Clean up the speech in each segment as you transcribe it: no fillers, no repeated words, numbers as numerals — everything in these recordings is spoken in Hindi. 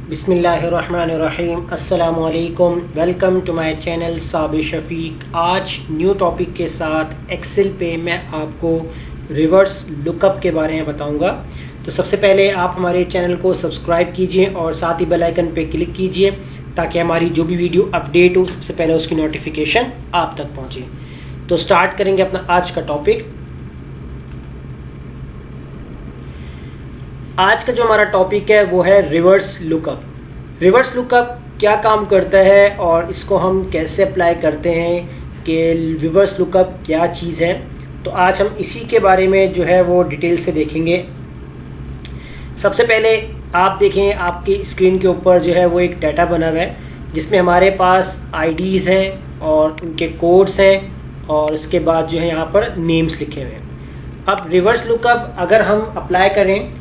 बिस्मिल्लाहिर्रहमानिर्रहीम अस्सलामुअलैकुम। Welcome to my channel Sabir Shafiq. आज न्यू टॉपिक के साथ एक्सेल पे मैं आपको रिवर्स लुकअप के बारे में बताऊंगा। तो सबसे पहले आप हमारे चैनल को सब्सक्राइब कीजिए और साथ ही बेल आइकन पे क्लिक कीजिए ताकि हमारी जो भी वीडियो अपडेट हो सबसे पहले उसकी नोटिफिकेशन आप तक पहुंचे। तो स्टार्ट करेंगे अपना आज का टॉपिक। आज का जो हमारा टॉपिक है वो है रिवर्स लुकअप। रिवर्स लुकअप क्या काम करता है और इसको हम कैसे अप्लाई करते हैं कि रिवर्स लुकअप क्या चीज़ है। तो आज हम इसी के बारे में जो है वो डिटेल से देखेंगे। सबसे पहले आप देखें, आपकी स्क्रीन के ऊपर जो है वो एक डाटा बना हुआ है जिसमें हमारे पास आईडीज़ हैं और उनके कोड्स हैं और उसके बाद जो है यहाँ पर नेम्स लिखे हुए हैं। अब रिवर्स लुकअप अगर हम अप्लाई करें,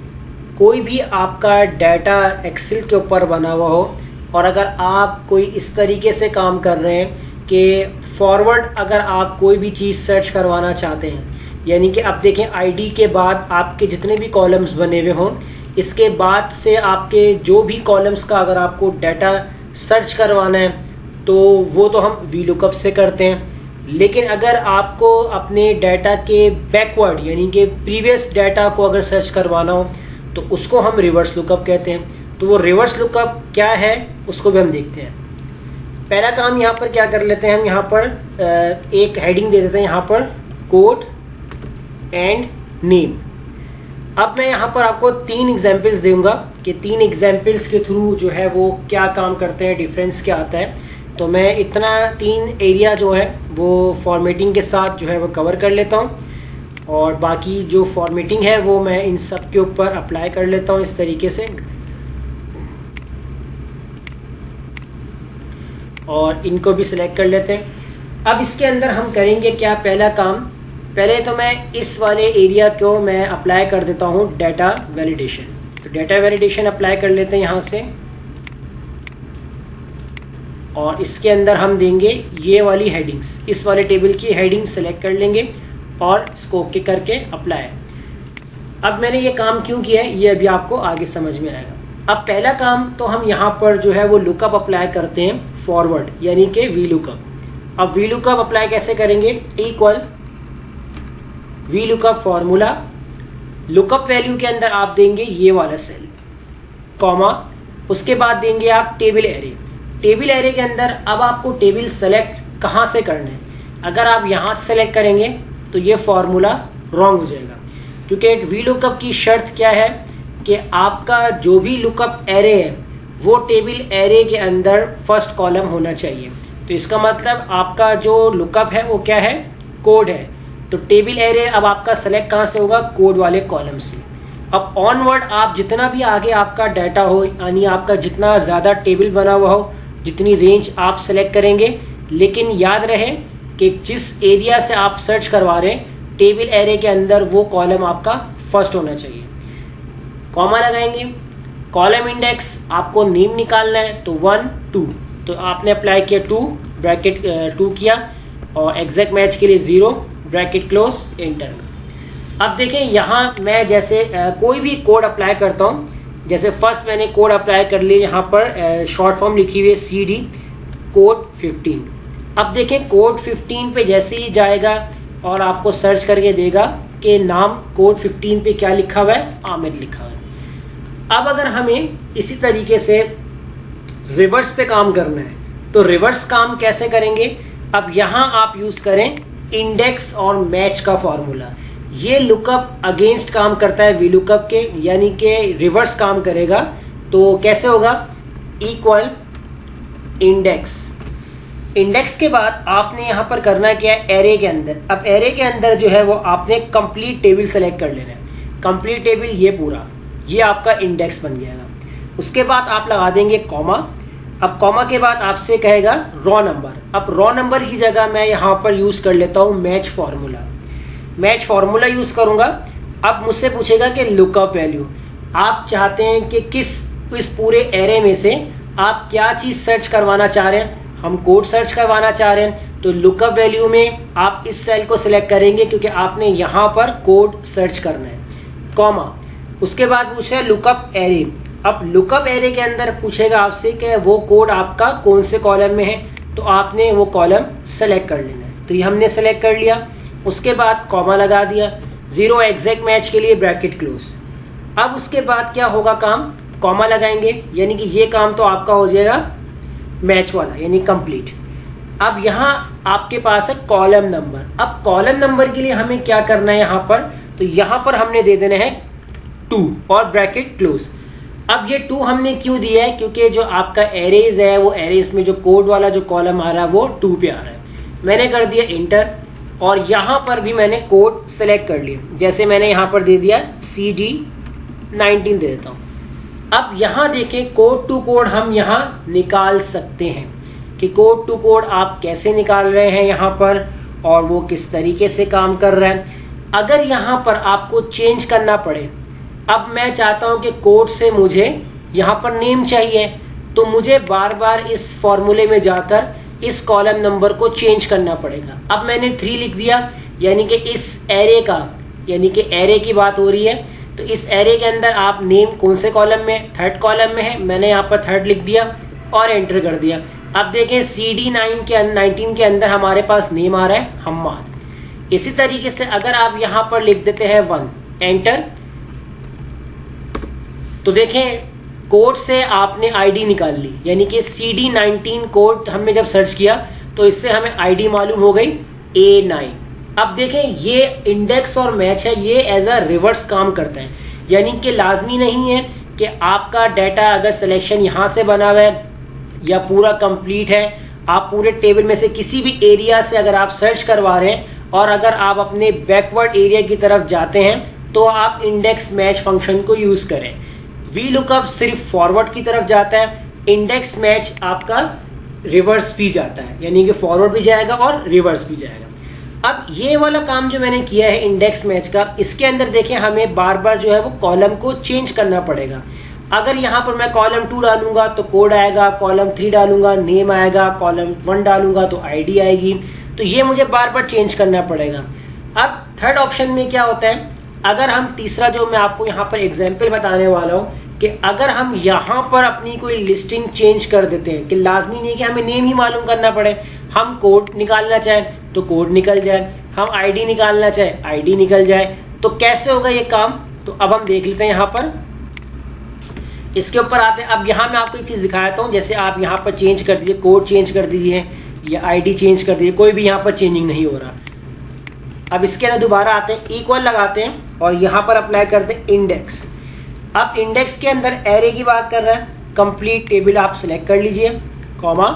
कोई भी आपका डाटा एक्सेल के ऊपर बना हुआ हो और अगर आप कोई इस तरीके से काम कर रहे हैं कि फॉरवर्ड अगर आप कोई भी चीज़ सर्च करवाना चाहते हैं, यानी कि आप देखें आईडी के बाद आपके जितने भी कॉलम्स बने हुए हों, इसके बाद से आपके जो भी कॉलम्स का अगर आपको डाटा सर्च करवाना है तो वो तो हम वी लुकअप से करते हैं। लेकिन अगर आपको अपने डाटा के बैकवर्ड यानी कि प्रीवियस डाटा को अगर सर्च करवाना हो तो उसको हम रिवर्स लुकअप कहते हैं। तो वो रिवर्स लुकअप क्या है उसको भी हम देखते हैं। पहला काम यहाँ पर क्या कर लेते हैं, हम यहाँ पर एक हेडिंग दे देते हैं, यहाँ पर कोड एंड नेम। अब मैं यहाँ पर आपको 3 एग्जाम्पल्स दूंगा कि 3 एग्जाम्पल्स के थ्रू जो है वो क्या काम करते हैं, डिफरेंस क्या आता है। तो मैं इतना 3 एरिया जो है वो फॉर्मेटिंग के साथ जो है वो कवर कर लेता हूँ और बाकी जो फॉर्मेटिंग है वो मैं इन सब के ऊपर अप्लाई कर लेता हूँ इस तरीके से और इनको भी सिलेक्ट कर लेते हैं। अब इसके अंदर हम करेंगे क्या, पहला काम, पहले तो मैं इस वाले एरिया को मैं अप्लाई कर देता हूँ डाटा वैलिडेशन। तो डाटा वैलिडेशन अप्लाई कर लेते हैं यहाँ से और इसके अंदर हम देंगे ये वाली हेडिंग्स, इस वाले टेबल की हेडिंग सेलेक्ट कर लेंगे और इसको ओके करके अप्लाई। अब मैंने ये काम क्यों किया है ये अभी आपको आगे समझ में आएगा। अब पहला काम तो हम यहाँ पर जो है वो लुकअप अप्लाई करते हैं फॉरवर्ड यानी कि वी लुकअप। अब वी लुकअप अप्लाई कैसे करेंगे, equal V lookup formula, lookup value के अंदर आप देंगे ये वाला सेल, कॉमा, उसके बाद देंगे आप टेबल एरे। टेबल एरे के अंदर अब आपको टेबल सेलेक्ट कहाँ से करना है, अगर आप यहाँ से सेलेक्ट करेंगे तो ये फॉर्मूला रॉन्ग हो जाएगा, क्योंकि वी लुकअप की शर्त क्या है कि आपका जो भी लुकअप एरे है वो टेबल एरे के अंदर फर्स्ट कॉलम होना चाहिए। तो इसका मतलब आपका जो लुकअप है वो क्या है, कोड है। तो टेबल एरे अब आपका सेलेक्ट कहाँ से होगा, कोड वाले कॉलम से। अब ऑनवर्ड आप जितना भी आगे आपका डाटा हो, यानी आपका जितना ज्यादा टेबल बना हुआ हो, जितनी रेंज आप सेलेक्ट करेंगे, लेकिन याद रहे कि जिस एरिया से आप सर्च करवा रहे हैं टेबल एरे के अंदर वो कॉलम आपका फर्स्ट होना चाहिए। कॉमा लगाएंगे, कॉलम इंडेक्स आपको नेम निकालना है तो 1 2, तो आपने अप्लाई किया 2 ब्रैकेट 2 किया और एग्जैक्ट मैच के लिए 0 ब्रैकेट क्लोज, एंटर। अब देखें यहाँ मैं जैसे कोई भी कोड अप्लाई करता हूँ, जैसे फर्स्ट मैंने कोड अप्लाई कर लिया, यहाँ पर शॉर्ट फॉर्म लिखी हुई है CD कोड 15। अब देखें कोड 15 पे जैसे ही जाएगा और आपको सर्च करके देगा कि नाम कोड 15 पे क्या लिखा हुआ है, आमिर लिखा हुआ है। अब अगर हमें इसी तरीके से रिवर्स पे काम करना है तो रिवर्स काम कैसे करेंगे, अब यहाँ आप यूज करें इंडेक्स और मैच का फॉर्मूला। ये लुकअप अगेंस्ट काम करता है वी लुकअप के, यानी कि रिवर्स काम करेगा। तो कैसे होगा, इक्वल इंडेक्स, इंडेक्स के बाद आपने यहाँ पर करना क्या है, एरे के अंदर। अब एरे के अंदर जो है वो आपने कंप्लीट टेबल सेलेक्ट कर लेना है, कंप्लीट टेबल ये पूरा, ये आपका इंडेक्स बन जाएगा। उसके बाद आप लगा देंगे कॉमा। अब कॉमा के बाद आपसे कहेगा रॉ नंबर। अब रॉ नंबर की जगह मैं यहाँ पर यूज कर लेता हूँ match formula, match formula use करूंगा। अब मुझसे पूछेगा कि लुकअप वैल्यू, आप चाहते हैं कि इस पूरे एरे में से आप क्या चीज सर्च करवाना चाह रहे हैं, हम कोड सर्च करवाना चाह रहे हैं तो लुकअप वैल्यू में आप इस सेल को सिलेक्ट करेंगे क्योंकि आपने यहाँ पर कोड सर्च करना है, कॉमा। उसके बाद पूछा है लुकअप एरे। अब लुकअप एरे के अंदर पूछेगा आपसे कि वो कोड आपका कौन से कॉलम में है, तो आपने वो कॉलम सेलेक्ट कर लेना है। तो ये हमने सेलेक्ट कर लिया, उसके बाद कॉमा लगा दिया, 0 एग्जैक्ट मैच के लिए ब्रैकेट क्लोज। अब उसके बाद क्या होगा काम, कॉमा लगाएंगे, यानी कि ये काम तो आपका हो जाएगा मैच वाला यानी कंप्लीट। अब यहाँ आपके पास है कॉलम नंबर। अब कॉलम नंबर के लिए हमें क्या करना है यहाँ पर, तो यहाँ पर हमने दे देना है 2 और ब्रैकेट क्लोज। अब ये 2 हमने क्यों दिया है, क्योंकि जो आपका एरेज है वो एरेज में जो कोड वाला जो कॉलम आ रहा है वो 2 पे आ रहा है। मैंने कर दिया इंटर और यहाँ पर भी मैंने कोड सेलेक्ट कर लिया, जैसे मैंने यहाँ पर दे दिया CD19 दे देता हूँ। अब यहाँ देखें कोड टू कोड हम यहाँ निकाल सकते हैं कि कोड टू कोड आप कैसे निकाल रहे हैं यहाँ पर और वो किस तरीके से काम कर रहा है। अगर यहाँ पर आपको चेंज करना पड़े, अब मैं चाहता हूं कि कोड से मुझे यहाँ पर नेम चाहिए, तो मुझे बार बार इस फॉर्मूले में जाकर इस कॉलम नंबर को चेंज करना पड़ेगा। अब मैंने 3 लिख दिया, यानी कि इस एरे का, यानी कि एरे की बात हो रही है, तो इस एरे के अंदर आप नेम कौन से कॉलम में, 3rd कॉलम में है, मैंने यहाँ पर 3rd लिख दिया और एंटर कर दिया। अब देखें CD19 के अंदर हमारे पास नेम आ रहा है हम्माद। इसी तरीके से अगर आप यहाँ पर लिख देते हैं 1, एंटर, तो देखें कोड से आपने आईडी निकाल ली, यानी कि CD19 कोड हमने जब सर्च किया तो इससे हमें आईडी मालूम हो गई A9। अब देखें ये इंडेक्स और मैच है, ये एज अ रिवर्स काम करता है, यानी कि लाजमी नहीं है कि आपका डाटा अगर सिलेक्शन यहाँ से बना हुआ है या पूरा कंप्लीट है, आप पूरे टेबल में से किसी भी एरिया से अगर आप सर्च करवा रहे हैं और अगर आप अपने बैकवर्ड एरिया की तरफ जाते हैं तो आप इंडेक्स मैच फंक्शन को यूज करें। VLOOKUP सिर्फ फॉरवर्ड की तरफ जाता है, इंडेक्स मैच आपका रिवर्स भी जाता है, यानी कि फॉरवर्ड भी जाएगा और रिवर्स भी जाएगा। अब ये वाला काम जो मैंने किया है इंडेक्स मैच का, इसके अंदर देखें हमें बार बार जो है वो कॉलम को चेंज करना पड़ेगा। अगर यहाँ पर मैं कॉलम 2 डालूंगा तो कोड आएगा, कॉलम 3 डालूंगा नेम आएगा, कॉलम 1 डालूंगा तो आईडी आएगी, तो ये मुझे बार बार चेंज करना पड़ेगा। अब 3rd ऑप्शन में क्या होता है, अगर हम तीसरा जो मैं आपको यहाँ पर एग्जाम्पल बताने वाला हूँ कि अगर हम यहाँ पर अपनी कोई लिस्टिंग चेंज कर देते हैं, कि लाजमी नहीं कि हमें नेम ही मालूम करना पड़े, हम कोड निकालना चाहे तो कोड निकल जाए, हम आईडी निकालना चाहे आईडी निकल जाए, तो कैसे होगा ये काम, तो अब हम देख लेते हैं। यहाँ पर इसके ऊपर आते हैं। अब यहाँ मैं आपको एक चीज दिखाता हूँ, जैसे आप यहाँ पर चेंज कर दीजिए, कोड चेंज कर दीजिए या आईडी चेंज कर दीजिए, कोई भी यहाँ पर चेंजिंग नहीं हो रहा। अब इसके अंदर दोबारा आते हैं, इक्वल लगाते हैं और यहाँ पर अप्लाई करते हैं इंडेक्स। अब इंडेक्स के अंदर एरे की बात कर रहा है, कंप्लीट टेबल आप सिलेक्ट कर लीजिए, कॉमा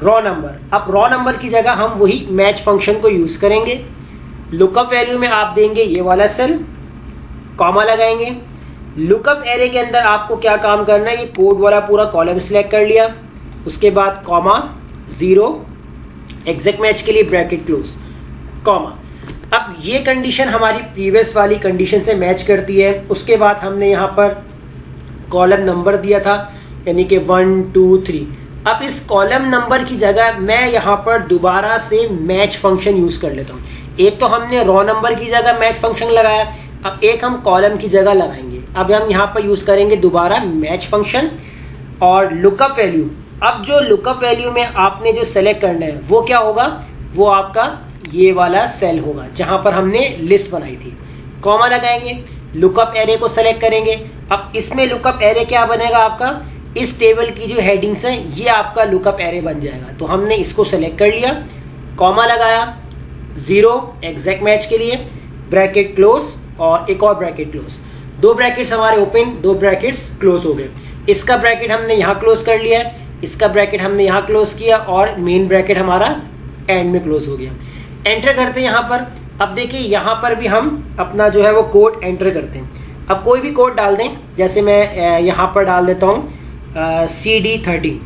रॉ नंबर। अब रॉ नंबर की जगह हम वही मैच फंक्शन को यूज करेंगे। लुकअप वैल्यू में आप देंगे ये वाला सेल, कॉमा लगाएंगे। लुकअप एरे के अंदर आपको क्या काम करना है, ये कोड वाला पूरा कॉलम सिलेक्ट कर लिया, उसके बाद कॉमा 0 एग्जैक्ट मैच के लिए ब्रैकेट क्लोज, कॉमा। अब ये कंडीशन हमारी प्रीवियस वाली कंडीशन से मैच करती है। उसके बाद हमने यहाँ पर कॉलम नंबर दिया था, यानी कि 1 2 3। अब इस कॉलम नंबर की जगह मैं यहाँ पर दोबारा से मैच फंक्शन यूज कर लेता हूँ। एक तो हमने रॉ नंबर की जगह मैच फंक्शन लगाया, अब एक हम कॉलम की जगह लगाएंगे। अब हम यहाँ पर यूज करेंगे दोबारा मैच फंक्शन और लुकअप वैल्यू। अब जो लुकअप वैल्यू में आपने जो सेलेक्ट करना है वो क्या होगा, वो आपका ये वाला सेल होगा जहां पर हमने लिस्ट बनाई थी। कॉमा लगाएंगे, लुकअप एरे को सेलेक्ट करेंगे। अब इसमें लुकअप एरे क्या बनेगा आपका, इस टेबल की जो हेडिंग्स है ये आपका लुकअप एरे बन जाएगा। तो हमने इसको सेलेक्ट कर लिया, कॉमा लगाया, 0 एग्जैक्ट मैच के लिए ब्रैकेट क्लोज और एक और ब्रैकेट क्लोज। 2 ब्रैकेट्स हमारे ओपन, 2 ब्रैकेट्स क्लोज हो गए। इसका ब्रैकेट हमने यहाँ क्लोज कर लिया है, इसका ब्रैकेट हमने यहाँ क्लोज किया और मेन ब्रैकेट हमारा एंड में क्लोज हो गया। एंटर करते हैं यहाँ पर। अब देखिए यहाँ पर भी हम अपना जो है वो कोड एंटर करते हैं। अब कोई भी कोड डाल दें, जैसे मैं यहाँ पर डाल देता हूँ CD13।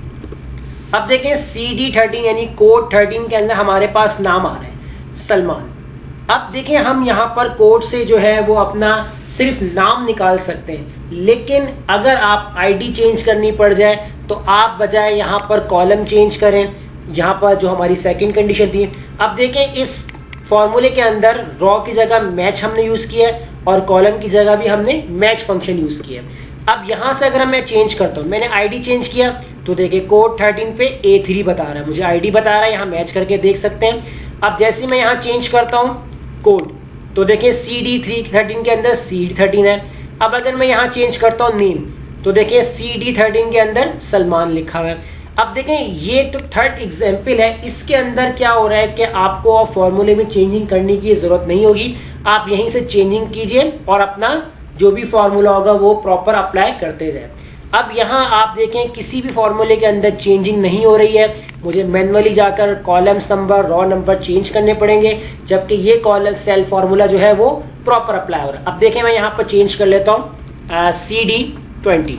अब देखें CD13 यानी कोड 13 के अंदर हमारे पास नाम आ रहा है सलमान। अब देखें हम यहाँ पर कोड से जो है वो अपना सिर्फ नाम निकाल सकते हैं, लेकिन अगर आप आईडी चेंज करनी पड़ जाए तो आप बजाय यहाँ पर कॉलम चेंज करें, यहाँ पर जो हमारी सेकंड कंडीशन थी। अब देखें इस फॉर्मूले के अंदर रॉ की जगह मैच हमने यूज किया है और कॉलम की जगह भी हमने मैच फंक्शन यूज किया है। अब यहां से अगर मैं चेंज करता हूं, मैंने आईडी चेंज किया तो देखिए कोड 13 पे A3 बता रहा है, मुझे आईडी बता रहा है, यहां मैच करके देख सकते हैं। अब जैसे मैं यहां चेंज करता हूं कोड तो देखिए CD13 के अंदर CD13 है। अब अगर मैं यहां चेंज करता हूं नेम तो देखिए CD13 के अंदर सलमान लिखा हुआ है। अब देखें ये तो थर्ड एग्जाम्पल है, इसके अंदर क्या हो रहा है कि आपको फॉर्मूले में चेंजिंग करने की जरूरत नहीं होगी, आप यहीं से चेंजिंग कीजिए और अपना जो भी फॉर्मूला होगा वो प्रॉपर अप्लाई करते जाए। अब यहाँ आप देखें किसी भी फॉर्मूले के अंदर चेंजिंग नहीं हो रही है, मुझे मैन्युअली जाकर columns number raw number change करने पड़ेंगे, जबकि ये कॉलम सेल फॉर्मूला जो है वो प्रॉपर अप्लाई हो रहा है। अब देखें मैं यहाँ पर चेंज कर लेता हूँ CD20।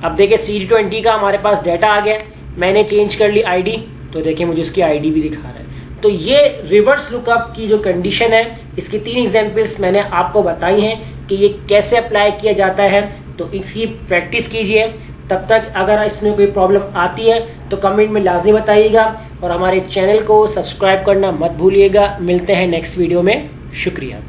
अब देखिए CD20 का हमारे पास डाटा आ गया, मैंने चेंज कर ली आईडी तो देखिए मुझे उसकी आईडी भी दिखा रहा है। तो ये रिवर्स लुकअप की जो कंडीशन है, इसकी 3 एग्जांपल्स मैंने आपको बताई हैं कि ये कैसे अप्लाई किया जाता है, तो इसकी प्रैक्टिस कीजिए। तब तक अगर इसमें कोई प्रॉब्लम आती है तो कमेंट में लाजमी बताइएगा और हमारे चैनल को सब्सक्राइब करना मत भूलिएगा। मिलते हैं नेक्स्ट वीडियो में, शुक्रिया।